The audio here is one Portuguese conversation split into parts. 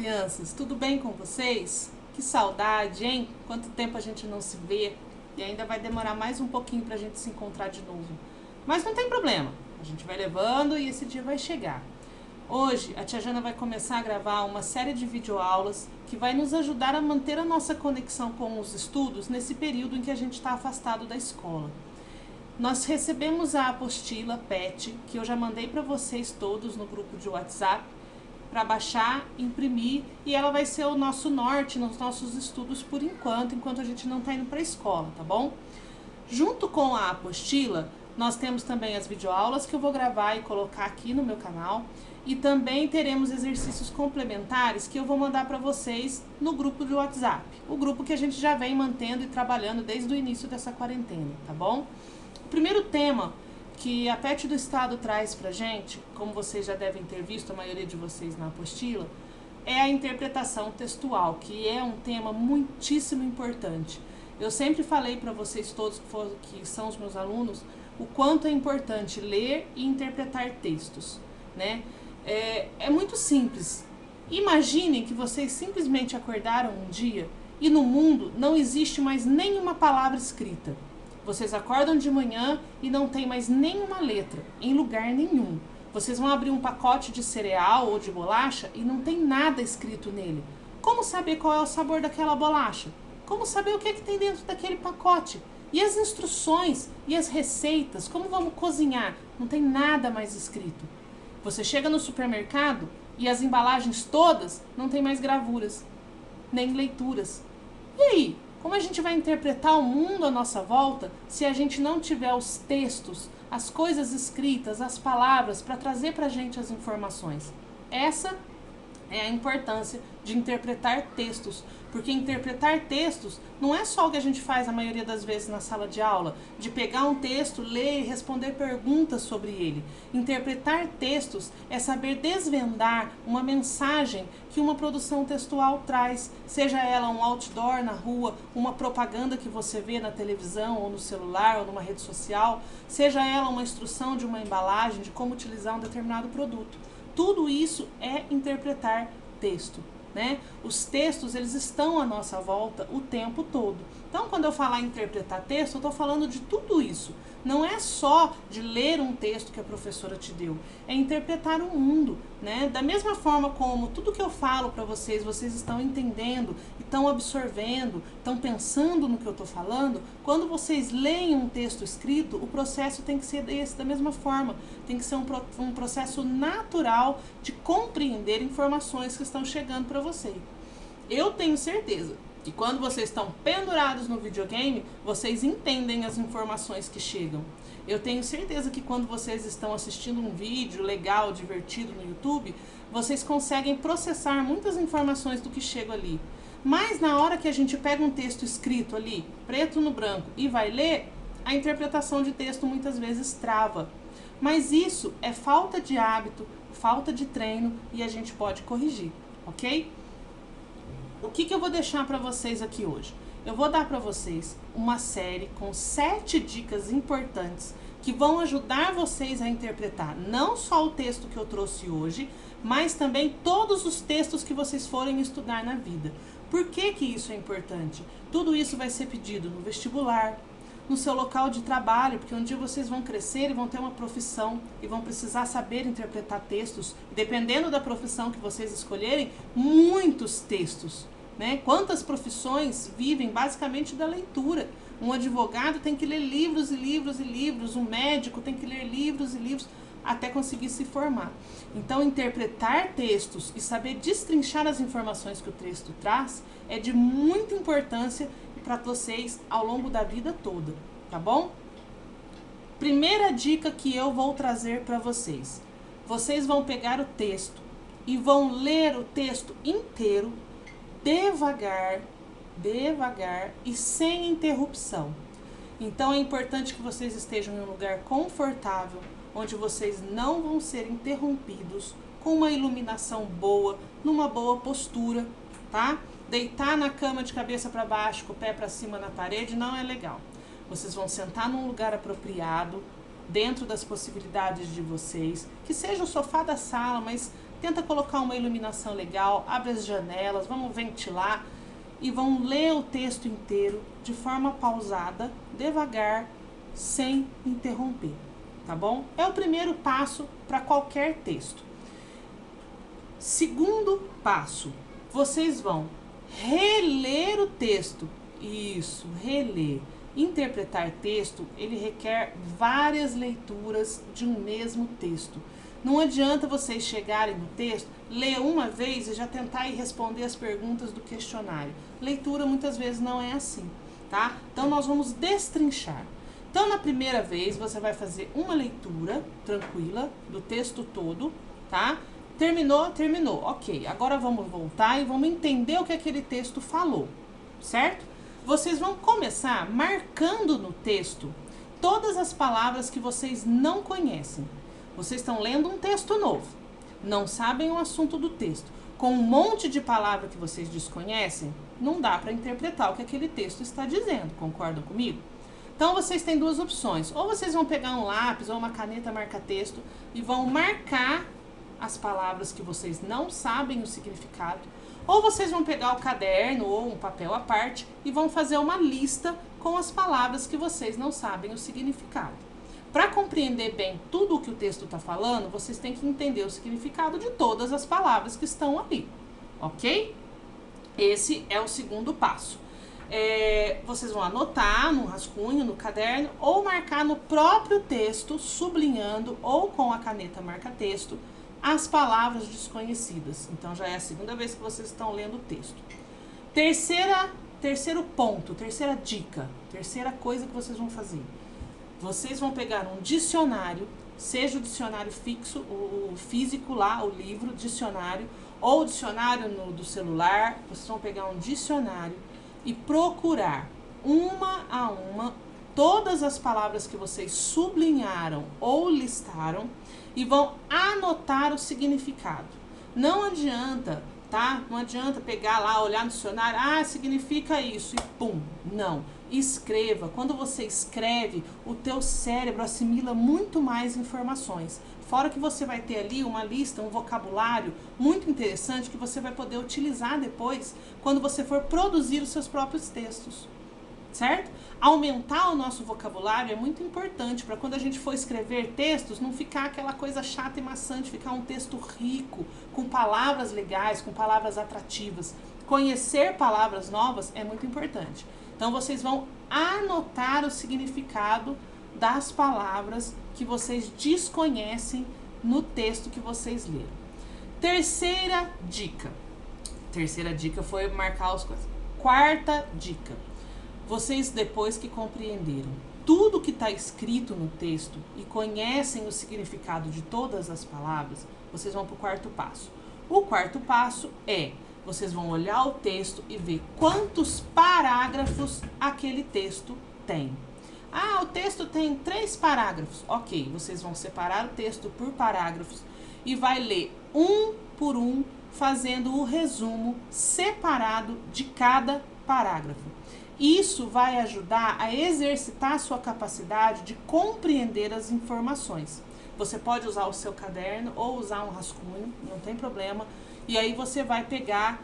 crianças, tudo bem com vocês? Que saudade, hein? Quanto tempo a gente não se vê e ainda vai demorar mais um pouquinho pra gente se encontrar de novo. Mas não tem problema, a gente vai levando e esse dia vai chegar. Hoje a tia Jana vai começar a gravar uma série de videoaulas que vai nos ajudar a manter a nossa conexão com os estudos nesse período em que a gente está afastado da escola. Nós recebemos a apostila PET, que eu já mandei para vocês todos no grupo de WhatsApp, para baixar, imprimir, e ela vai ser o nosso norte nos nossos estudos por enquanto a gente não está indo para a escola, tá bom? Junto com a apostila, nós temos também as videoaulas que eu vou gravar e colocar aqui no meu canal, e também teremos exercícios complementares que eu vou mandar para vocês no grupo de WhatsApp, o grupo que a gente já vem mantendo e trabalhando desde o início dessa quarentena, tá bom? O primeiro tema que a PET do Estado traz pra gente, como vocês já devem ter visto, a maioria de vocês na apostila, é a interpretação textual, que é um tema muitíssimo importante. Eu sempre falei para vocês todos que são os meus alunos, o quanto é importante ler e interpretar textos, né? É muito simples. Imaginem que vocês simplesmente acordaram um dia e no mundo não existe mais nenhuma palavra escrita. Vocês acordam de manhã e não tem mais nenhuma letra, em lugar nenhum. Vocês vão abrir um pacote de cereal ou de bolacha e não tem nada escrito nele. Como saber qual é o sabor daquela bolacha? Como saber o que tem dentro daquele pacote? E as instruções e as receitas, como vamos cozinhar? Não tem nada mais escrito. Você chega no supermercado e as embalagens todas não tem mais gravuras, nem leituras. E aí? Como a gente vai interpretar o mundo à nossa volta se a gente não tiver os textos, as coisas escritas, as palavras para trazer para a gente as informações? Essa é a importância de interpretar textos, porque interpretar textos não é só o que a gente faz a maioria das vezes na sala de aula, de pegar um texto, ler e responder perguntas sobre ele. Interpretar textos é saber desvendar uma mensagem que uma produção textual traz, seja ela um outdoor na rua, uma propaganda que você vê na televisão ou no celular ou numa rede social, seja ela uma instrução de uma embalagem, de como utilizar um determinado produto. Tudo isso é interpretar texto, né? Os textos, eles estão à nossa volta o tempo todo. Então, quando eu falar em interpretar texto, eu estou falando de tudo isso. Não é só de ler um texto que a professora te deu, é interpretar o mundo, né? Da mesma forma como tudo que eu falo para vocês, vocês estão entendendo, estão absorvendo, estão pensando no que eu estou falando, quando vocês leem um texto escrito, o processo tem que ser esse, da mesma forma. Tem que ser um processo natural de compreender informações que estão chegando para você. Eu tenho certeza que quando vocês estão pendurados no videogame, vocês entendem as informações que chegam. Eu tenho certeza que quando vocês estão assistindo um vídeo legal, divertido no YouTube, vocês conseguem processar muitas informações do que chega ali. Mas na hora que a gente pega um texto escrito ali, preto no branco, e vai ler, a interpretação de texto muitas vezes trava. Mas isso é falta de hábito, falta de treino e a gente pode corrigir, ok? O que eu vou deixar para vocês aqui hoje? Eu vou dar para vocês uma série com 7 dicas importantes que vão ajudar vocês a interpretar não só o texto que eu trouxe hoje, mas também todos os textos que vocês forem estudar na vida. Por que isso é importante? Tudo isso vai ser pedido no vestibular, no seu local de trabalho, porque um dia vocês vão crescer e vão ter uma profissão e vão precisar saber interpretar textos, dependendo da profissão que vocês escolherem, muitos textos, né? Quantas profissões vivem basicamente da leitura? Um advogado tem que ler livros e livros e livros, um médico tem que ler livros e livros até conseguir se formar. Então, interpretar textos e saber destrinchar as informações que o texto traz é de muita importância para vocês ao longo da vida toda, tá bom? Primeira dica que eu vou trazer para vocês. Vocês vão pegar o texto e vão ler o texto inteiro, devagar e sem interrupção. Então é importante que vocês estejam em um lugar confortável, onde vocês não vão ser interrompidos, com uma iluminação boa, numa boa postura, tá? Deitar na cama de cabeça para baixo, com o pé para cima na parede, não é legal. Vocês vão sentar num lugar apropriado, dentro das possibilidades de vocês, que seja o sofá da sala, mas tenta colocar uma iluminação legal, abre as janelas, vamos ventilar e vão ler o texto inteiro de forma pausada, devagar, sem interromper, tá bom? É o primeiro passo para qualquer texto. Segundo passo, vocês vão reler o texto. Isso, reler. Interpretar texto, ele requer várias leituras de um mesmo texto. Não adianta vocês chegarem no texto, ler uma vez e já tentar ir responder as perguntas do questionário. Leitura muitas vezes não é assim, tá? Então nós vamos destrinchar. Então na primeira vez você vai fazer uma leitura tranquila do texto todo, tá? Terminou, terminou. Ok, agora vamos voltar e vamos entender o que aquele texto falou, certo? Vocês vão começar marcando no texto todas as palavras que vocês não conhecem. Vocês estão lendo um texto novo, não sabem o assunto do texto. Com um monte de palavras que vocês desconhecem, não dá para interpretar o que aquele texto está dizendo, concordam comigo? Então vocês têm duas opções, ou vocês vão pegar um lápis ou uma caneta marca-texto e vão marcar as palavras que vocês não sabem o significado, ou vocês vão pegar o caderno ou um papel à parte e vão fazer uma lista com as palavras que vocês não sabem o significado. Para compreender bem tudo o que o texto está falando, vocês têm que entender o significado de todas as palavras que estão ali, ok? Esse é o segundo passo. Vocês vão anotar no rascunho, no caderno, ou marcar no próprio texto, sublinhando ou com a caneta marca-texto, as palavras desconhecidas. Então já é a segunda vez que vocês estão lendo o texto. Terceiro ponto, terceira dica, terceira coisa que vocês vão fazer. Vocês vão pegar um dicionário, seja o dicionário fixo, o físico lá, o livro, dicionário, ou o dicionário do celular. Vocês vão pegar um dicionário e procurar uma a uma todas as palavras que vocês sublinharam ou listaram e vão anotar o significado. Não adianta, tá? Não adianta pegar lá, olhar no dicionário, significa isso e pum. Não. Escreva. Quando você escreve, o teu cérebro assimila muito mais informações. Fora que você vai ter ali uma lista, um vocabulário muito interessante que você vai poder utilizar depois quando você for produzir os seus próprios textos. Certo? Aumentar o nosso vocabulário é muito importante para quando a gente for escrever textos, não ficar aquela coisa chata e maçante, ficar um texto rico, com palavras legais, com palavras atrativas. Conhecer palavras novas é muito importante. Então vocês vão anotar o significado das palavras que vocês desconhecem no texto que vocês leram. Terceira dica. Terceira dica foi marcar as coisas. Quarta dica. Vocês, depois que compreenderam tudo que está escrito no texto e conhecem o significado de todas as palavras, vocês vão para o quarto passo. O quarto passo é, vocês vão olhar o texto e ver quantos parágrafos aquele texto tem. O texto tem 3 parágrafos. Ok, vocês vão separar o texto por parágrafos e vai ler um por um, fazendo o resumo separado de cada parágrafo. Isso vai ajudar a exercitar a sua capacidade de compreender as informações. Você pode usar o seu caderno ou usar um rascunho, não tem problema. E aí você vai pegar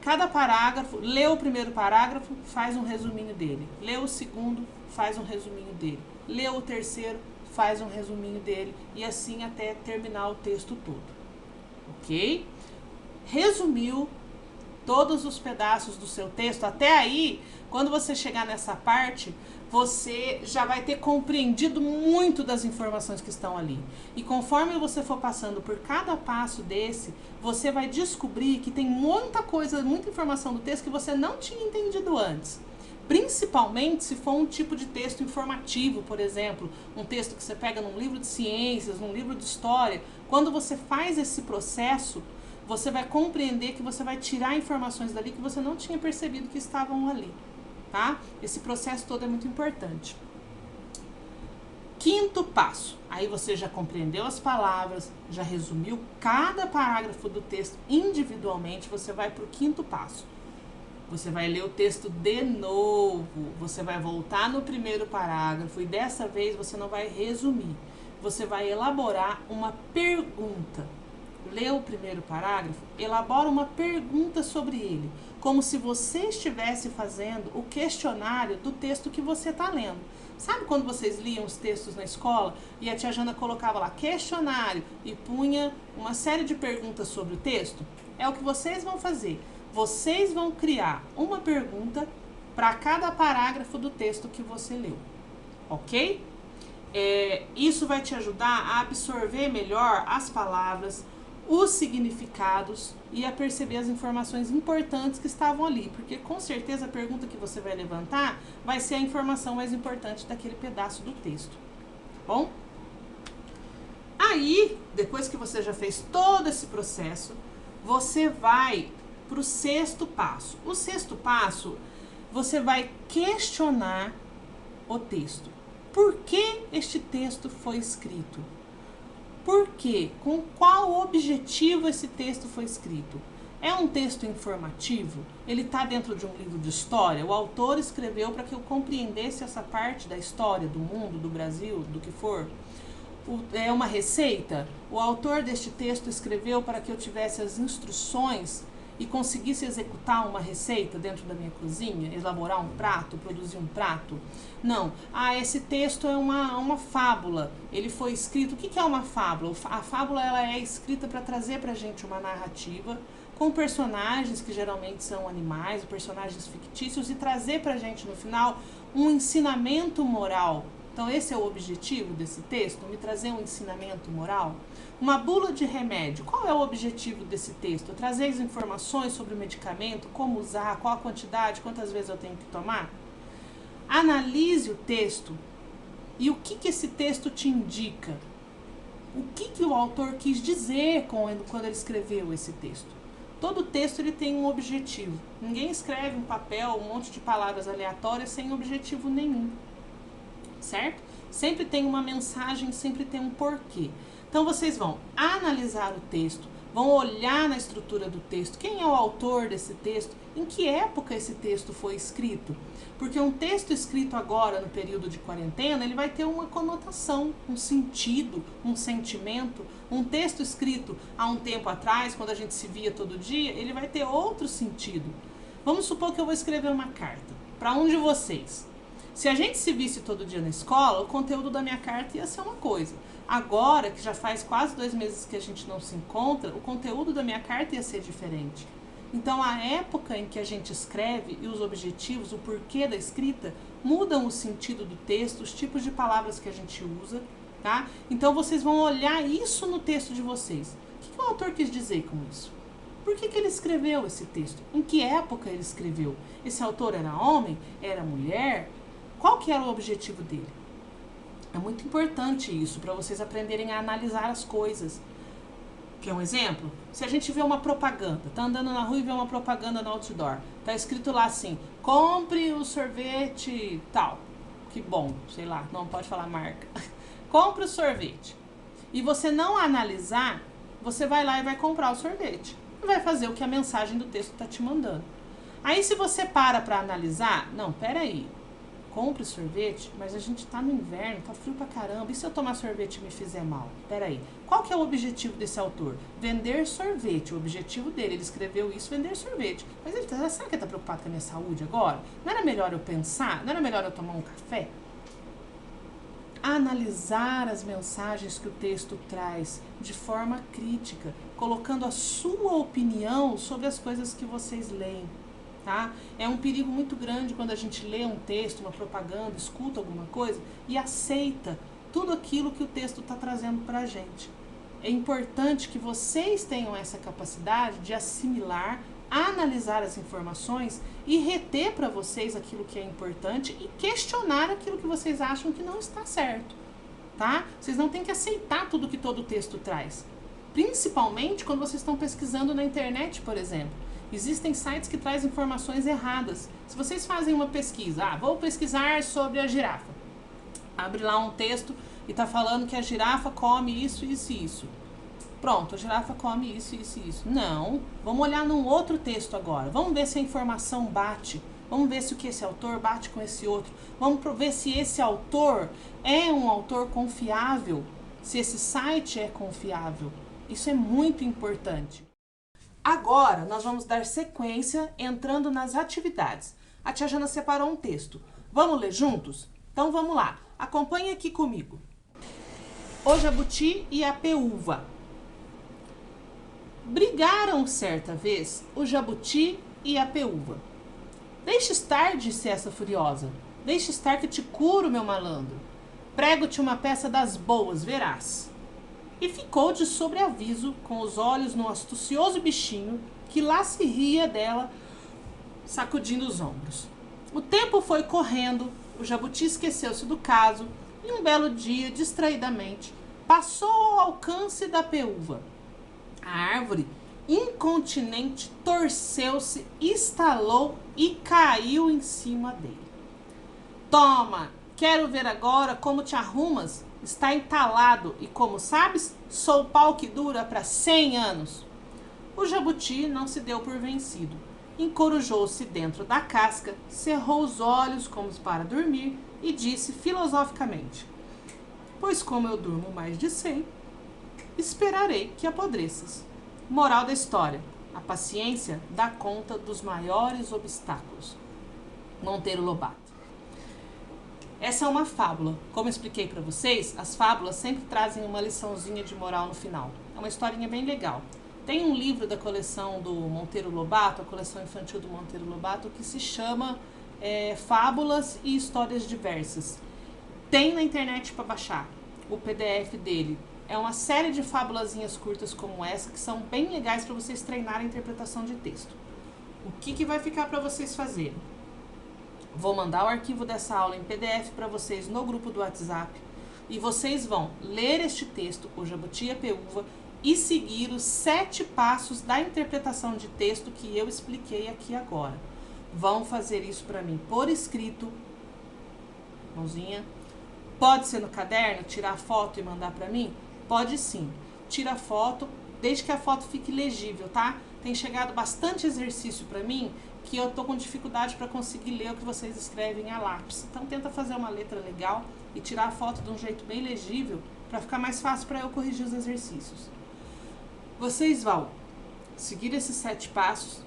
cada parágrafo, lê o primeiro parágrafo, faz um resuminho dele. Lê o segundo, faz um resuminho dele. Lê o terceiro, faz um resuminho dele. E assim até terminar o texto todo. Ok? Resumiu todos os pedaços do seu texto. Até aí, quando você chegar nessa parte, você já vai ter compreendido muito das informações que estão ali. E conforme você for passando por cada passo desse, você vai descobrir que tem muita coisa, muita informação do texto que você não tinha entendido antes. Principalmente se for um tipo de texto informativo, por exemplo, um texto que você pega num livro de ciências, num livro de história. Quando você faz esse processo, você vai compreender que você vai tirar informações dali que você não tinha percebido que estavam ali, tá? Esse processo todo é muito importante. Quinto passo. Aí você já compreendeu as palavras, já resumiu cada parágrafo do texto individualmente, você vai para o quinto passo. Você vai ler o texto de novo, você vai voltar no primeiro parágrafo e dessa vez você não vai resumir, você vai elaborar uma pergunta. lê o primeiro parágrafo, elabora uma pergunta sobre ele, como se você estivesse fazendo o questionário do texto que você está lendo. Sabe quando vocês liam os textos na escola e a tia Jana colocava lá questionário e punha uma série de perguntas sobre o texto? É o que vocês vão fazer. Vocês vão criar uma pergunta para cada parágrafo do texto que você leu, ok? Isso vai te ajudar a absorver melhor as palavras, os significados e a perceber as informações importantes que estavam ali, porque com certeza a pergunta que você vai levantar vai ser a informação mais importante daquele pedaço do texto, tá bom? Aí, depois que você já fez todo esse processo, você vai para o sexto passo. O sexto passo, você vai questionar o texto. Por que este texto foi escrito? Por quê? Com qual objetivo esse texto foi escrito? É um texto informativo? Ele está dentro de um livro de história? O autor escreveu para que eu compreendesse essa parte da história, do mundo, do Brasil, do que for? É uma receita? O autor deste texto escreveu para que eu tivesse as instruções e conseguisse executar uma receita dentro da minha cozinha, elaborar um prato, produzir um prato? Não. Esse texto é uma fábula. Ele foi escrito... O que é uma fábula? A fábula ela é escrita para trazer para a gente uma narrativa com personagens que geralmente são animais, personagens fictícios, e trazer para a gente no final um ensinamento moral. Então esse é o objetivo desse texto, me trazer um ensinamento moral. Uma bula de remédio, qual é o objetivo desse texto? Trazer as informações sobre o medicamento, como usar, qual a quantidade, quantas vezes eu tenho que tomar? Analise o texto e o que esse texto te indica. O que o autor quis dizer quando ele escreveu esse texto. Todo texto ele tem um objetivo. Ninguém escreve um papel, um monte de palavras aleatórias sem objetivo nenhum. Certo? Sempre tem uma mensagem, sempre tem um porquê. Então vocês vão analisar o texto, vão olhar na estrutura do texto, quem é o autor desse texto, em que época esse texto foi escrito. Porque um texto escrito agora no período de quarentena, ele vai ter uma conotação, um sentido, um sentimento. Um texto escrito há um tempo atrás, quando a gente se via todo dia, ele vai ter outro sentido. Vamos supor que eu vou escrever uma carta para um de vocês. Se a gente se visse todo dia na escola, o conteúdo da minha carta ia ser uma coisa. Agora, que já faz quase 2 meses que a gente não se encontra, o conteúdo da minha carta ia ser diferente. Então, a época em que a gente escreve e os objetivos, o porquê da escrita, mudam o sentido do texto, os tipos de palavras que a gente usa, tá? Então, vocês vão olhar isso no texto de vocês. O que o autor quis dizer com isso? Por que ele escreveu esse texto? Em que época ele escreveu? Esse autor era homem? Era mulher? Qual que era o objetivo dele? É muito importante isso, para vocês aprenderem a analisar as coisas. Quer um exemplo? Se a gente vê uma propaganda, tá andando na rua e vê uma propaganda no outdoor, tá escrito lá assim, compre o sorvete tal. Que bom, sei lá, não pode falar marca. Compre o sorvete. E você não analisar, você vai lá e vai comprar o sorvete. E vai fazer o que a mensagem do texto tá te mandando. Aí se você para analisar, não, peraí. Compre sorvete, mas a gente tá no inverno, tá frio pra caramba. E se eu tomar sorvete e me fizer mal? Peraí, qual que é o objetivo desse autor? Vender sorvete, o objetivo dele, ele escreveu isso, vender sorvete. Mas ele será que ele tá preocupado com a minha saúde agora? Não era melhor eu pensar? Não era melhor eu tomar um café? Analisar as mensagens que o texto traz de forma crítica, colocando a sua opinião sobre as coisas que vocês leem. Tá? É um perigo muito grande quando a gente lê um texto, uma propaganda, escuta alguma coisa e aceita tudo aquilo que o texto está trazendo para a gente. É importante que vocês tenham essa capacidade de assimilar, analisar as informações e reter para vocês aquilo que é importante e questionar aquilo que vocês acham que não está certo. Tá? Vocês não têm que aceitar tudo que todo texto traz. Principalmente quando vocês estão pesquisando na internet, por exemplo. Existem sites que trazem informações erradas. Se vocês fazem uma pesquisa, vou pesquisar sobre a girafa. Abre lá um texto e está falando que a girafa come isso, isso e isso. Pronto, a girafa come isso, isso e isso. Não, vamos olhar num outro texto agora. Vamos ver se a informação bate. Vamos ver se o que esse autor bate com esse outro. Vamos ver se esse autor é um autor confiável. Se esse site é confiável. Isso é muito importante. Agora, nós vamos dar sequência entrando nas atividades. A tia Jana separou um texto. Vamos ler juntos? Então vamos lá. Acompanhe aqui comigo. O jabuti e a peúva. Brigaram certa vez o jabuti e a peúva. Deixa estar, disse essa furiosa. Deixa estar que te curo, meu malandro. Prego-te uma peça das boas, verás. E ficou de sobreaviso, com os olhos no astucioso bichinho, que lá se ria dela, sacudindo os ombros. O tempo foi correndo, o jabuti esqueceu-se do caso, e um belo dia, distraidamente, passou ao alcance da peúva. A árvore, incontinente, torceu-se, estalou e caiu em cima dele. Toma, quero ver agora como te arrumas. Está entalado e, como sabes, sou o pau que dura para 100 anos. O jabuti não se deu por vencido. Encorujou-se dentro da casca, cerrou os olhos como para dormir e disse filosoficamente: pois como eu durmo mais de 100, esperarei que apodreças. Moral da história: a paciência dá conta dos maiores obstáculos. Monteiro Lobato. Essa é uma fábula. Como eu expliquei para vocês, as fábulas sempre trazem uma liçãozinha de moral no final. É uma historinha bem legal. Tem um livro da coleção do Monteiro Lobato, a coleção infantil do Monteiro Lobato, que se chama Fábulas e Histórias Diversas. Tem na internet para baixar o PDF dele. É uma série de fábulazinhas curtas como essa, que são bem legais para vocês treinarem a interpretação de texto. O que vai ficar para vocês fazerem? Vou mandar o arquivo dessa aula em PDF para vocês no grupo do WhatsApp e vocês vão ler este texto, o Jabuti e a Peúva, e seguir os 7 passos da interpretação de texto que eu expliquei aqui agora. Vão fazer isso para mim por escrito, mãozinha. Pode ser no caderno, tirar foto e mandar para mim? Pode sim. Tira foto, desde que a foto fique legível, tá? Tem chegado bastante exercício para mim que eu tô com dificuldade para conseguir ler o que vocês escrevem a lápis. Então tenta fazer uma letra legal e tirar a foto de um jeito bem legível para ficar mais fácil para eu corrigir os exercícios. Vocês vão seguir esses 7 passos.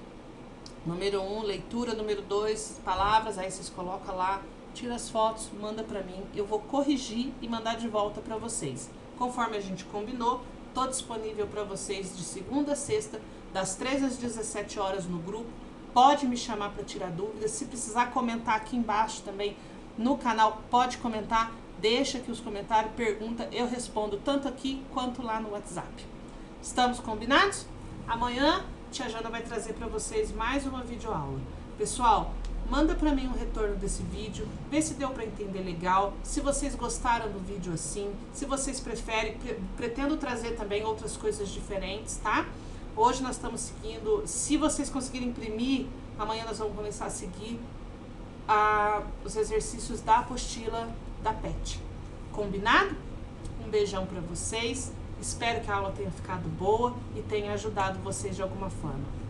Número 1, leitura. Número 2, palavras. Aí vocês colocam lá, tira as fotos, manda para mim. Eu vou corrigir e mandar de volta para vocês. Conforme a gente combinou, tô disponível para vocês de segunda a sexta, das 13 às 17 horas no grupo. Pode me chamar para tirar dúvidas. Se precisar comentar aqui embaixo também no canal, pode comentar. Deixa aqui os comentários, pergunta, eu respondo tanto aqui quanto lá no WhatsApp. Estamos combinados? Amanhã, tia Jana vai trazer para vocês mais uma videoaula. Pessoal, manda para mim um retorno desse vídeo, vê se deu para entender legal, se vocês gostaram do vídeo assim, se vocês preferem, pretendo trazer também outras coisas diferentes, tá? Hoje nós estamos seguindo, se vocês conseguirem imprimir, amanhã nós vamos começar a seguir os exercícios da apostila da PET. Combinado? Um beijão para vocês, espero que a aula tenha ficado boa e tenha ajudado vocês de alguma forma.